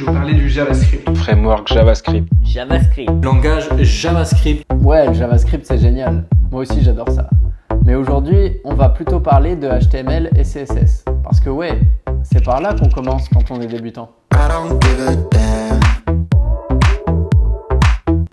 je vais vous parler du JavaScript. Framework JavaScript. JavaScript. Langage JavaScript. Ouais, le JavaScript c'est génial. Moi aussi j'adore ça. Mais aujourd'hui, on va plutôt parler de HTML et CSS. Parce que ouais, c'est par là qu'on commence quand on est débutant.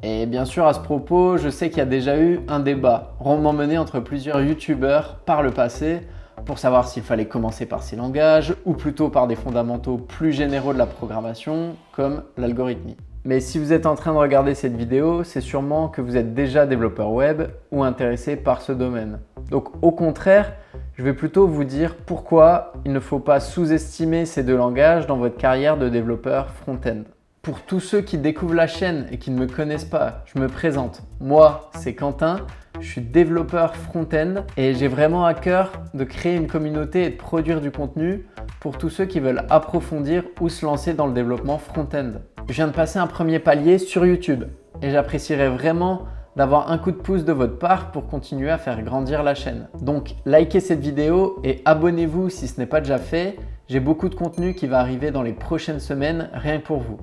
Et bien sûr, à ce propos, je sais qu'il y a déjà eu un débat rondement mené entre plusieurs youtubeurs par le passé pour savoir s'il fallait commencer par ces langages ou plutôt par des fondamentaux plus généraux de la programmation comme l'algorithmie. Mais si vous êtes en train de regarder cette vidéo, c'est sûrement que vous êtes déjà développeur web ou intéressé par ce domaine. Donc au contraire, je vais plutôt vous dire pourquoi il ne faut pas sous-estimer ces deux langages dans votre carrière de développeur front-end. Pour tous ceux qui découvrent la chaîne et qui ne me connaissent pas, je me présente. Moi, c'est Quentin, je suis développeur front-end et j'ai vraiment à cœur de créer une communauté et de produire du contenu pour tous ceux qui veulent approfondir ou se lancer dans le développement front-end. Je viens de passer un premier palier sur YouTube et j'apprécierais vraiment d'avoir un coup de pouce de votre part pour continuer à faire grandir la chaîne. Donc, likez cette vidéo et abonnez-vous si ce n'est pas déjà fait. J'ai beaucoup de contenu qui va arriver dans les prochaines semaines, rien que pour vous.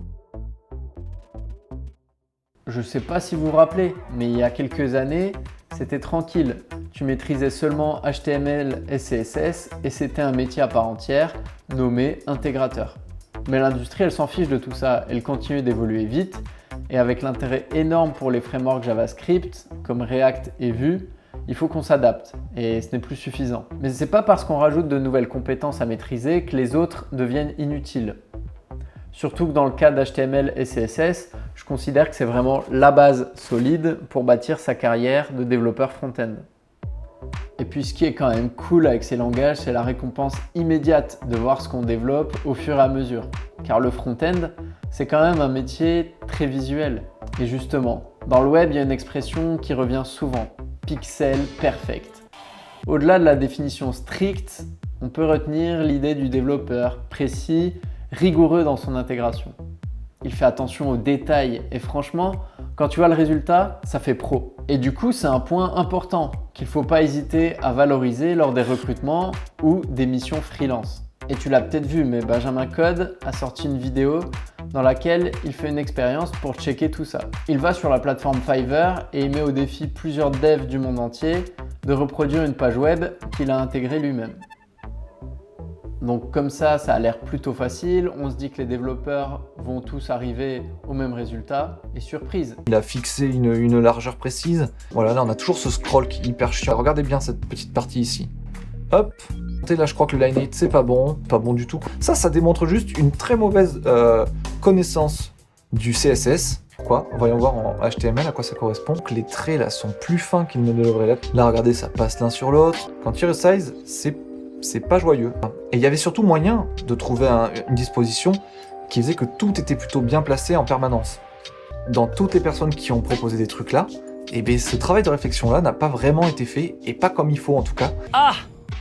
Je ne sais pas si vous vous rappelez, mais il y a quelques années, c'était tranquille. Tu maîtrisais seulement HTML et CSS et c'était un métier à part entière nommé intégrateur. Mais l'industrie, elle s'en fiche de tout ça. Elle continue d'évoluer vite et avec l'intérêt énorme pour les frameworks JavaScript comme React et Vue, il faut qu'on s'adapte et ce n'est plus suffisant. Mais ce n'est pas parce qu'on rajoute de nouvelles compétences à maîtriser que les autres deviennent inutiles. Surtout que dans le cas d'HTML et CSS, je considère que c'est vraiment la base solide pour bâtir sa carrière de développeur front-end. Et puis ce qui est quand même cool avec ces langages, c'est la récompense immédiate de voir ce qu'on développe au fur et à mesure. Car le front-end, c'est quand même un métier très visuel. Et justement, dans le web, il y a une expression qui revient souvent, pixel perfect. Au-delà de la définition stricte, on peut retenir l'idée du développeur précis, rigoureux dans son intégration. Il fait attention aux détails et franchement, quand tu vois le résultat, ça fait pro. Et du coup, c'est un point important qu'il ne faut pas hésiter à valoriser lors des recrutements ou des missions freelance. Et tu l'as peut-être vu, mais Benjamin Code a sorti une vidéo dans laquelle il fait une expérience pour checker tout ça. Il va sur la plateforme Fiverr et il met au défi plusieurs devs du monde entier de reproduire une page web qu'il a intégrée lui-même. Donc comme ça a l'air plutôt facile, on se dit que les développeurs vont tous arriver au même résultat et surprise. Il a fixé une largeur précise. Voilà, là on a toujours ce scroll qui est hyper chiant. Regardez bien cette petite partie ici. Hop, là je crois que le line 8 c'est pas bon du tout. Ça démontre juste une très mauvaise connaissance du CSS. Pourquoi? Voyons voir en HTML à quoi ça correspond. Donc, les traits là sont plus fins qu'ils ne devraient l'être. Là regardez, ça passe l'un sur l'autre. Quand tu resize, c'est pas joyeux. Et il y avait surtout moyen de trouver une disposition qui faisait que tout était plutôt bien placé en permanence. Dans toutes les personnes qui ont proposé des trucs là, et bien ce travail de réflexion là n'a pas vraiment été fait, et pas comme il faut en tout cas.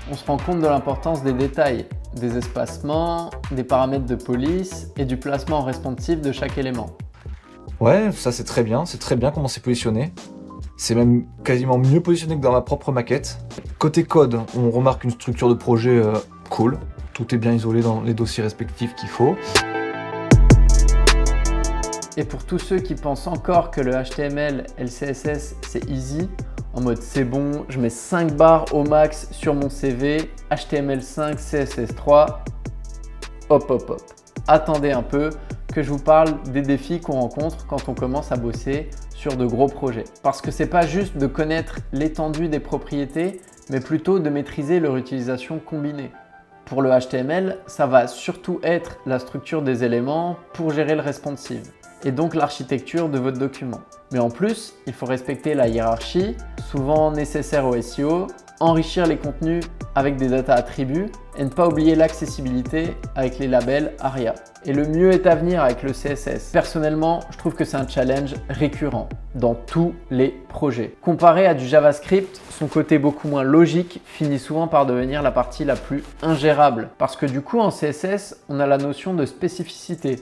On se rend compte de l'importance des détails, des espacements, des paramètres de police et du placement responsive de chaque élément. Ouais, ça c'est très bien comment c'est positionné. C'est même quasiment mieux positionné que dans ma propre maquette. Côté code, on remarque une structure de projet cool. Tout est bien isolé dans les dossiers respectifs qu'il faut. Et pour tous ceux qui pensent encore que le HTML et le CSS c'est easy, en mode c'est bon, je mets 5 barres au max sur mon CV, HTML5, CSS3, hop. Attendez un peu que je vous parle des défis qu'on rencontre quand on commence à bosser sur de gros projets. Parce que c'est pas juste de connaître l'étendue des propriétés, mais plutôt de maîtriser leur utilisation combinée. Pour le HTML, ça va surtout être la structure des éléments pour gérer le responsive, et donc l'architecture de votre document. Mais en plus, il faut respecter la hiérarchie, souvent nécessaire au SEO, enrichir les contenus avec des data attributs et ne pas oublier l'accessibilité avec les labels ARIA. Et le mieux est à venir avec le CSS. Personnellement, je trouve que c'est un challenge récurrent dans tous les projets. Comparé à du JavaScript, son côté beaucoup moins logique finit souvent par devenir la partie la plus ingérable. Parce que du coup, en CSS, on a la notion de spécificité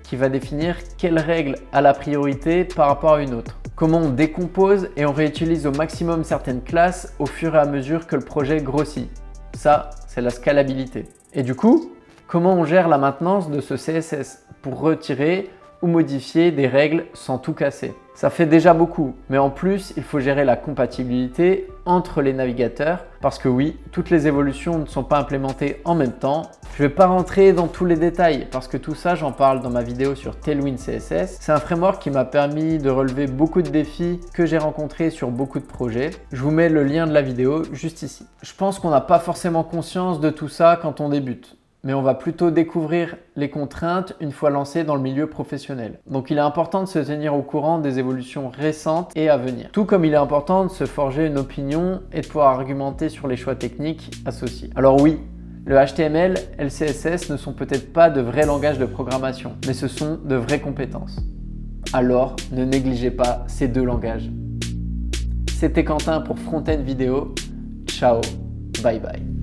qui va définir quelle règle a la priorité par rapport à une autre. Comment on décompose et on réutilise au maximum certaines classes au fur et à mesure que le projet grossit. Ça, c'est la scalabilité. Et du coup, comment on gère la maintenance de ce CSS pour retirer ou modifier des règles sans tout casser. Ça fait déjà beaucoup, mais en plus, il faut gérer la compatibilité entre les navigateurs parce que oui, toutes les évolutions ne sont pas implémentées en même temps. Je ne vais pas rentrer dans tous les détails parce que tout ça, j'en parle dans ma vidéo sur Tailwind CSS. C'est un framework qui m'a permis de relever beaucoup de défis que j'ai rencontrés sur beaucoup de projets. Je vous mets le lien de la vidéo juste ici. Je pense qu'on n'a pas forcément conscience de tout ça quand on débute, mais on va plutôt découvrir les contraintes une fois lancé dans le milieu professionnel. Donc il est important de se tenir au courant des évolutions récentes et à venir. Tout comme il est important de se forger une opinion et de pouvoir argumenter sur les choix techniques associés. Alors oui, le HTML et le CSS ne sont peut-être pas de vrais langages de programmation, mais ce sont de vraies compétences. Alors ne négligez pas ces deux langages. C'était Quentin pour Front-End Vidéo. Ciao, bye bye.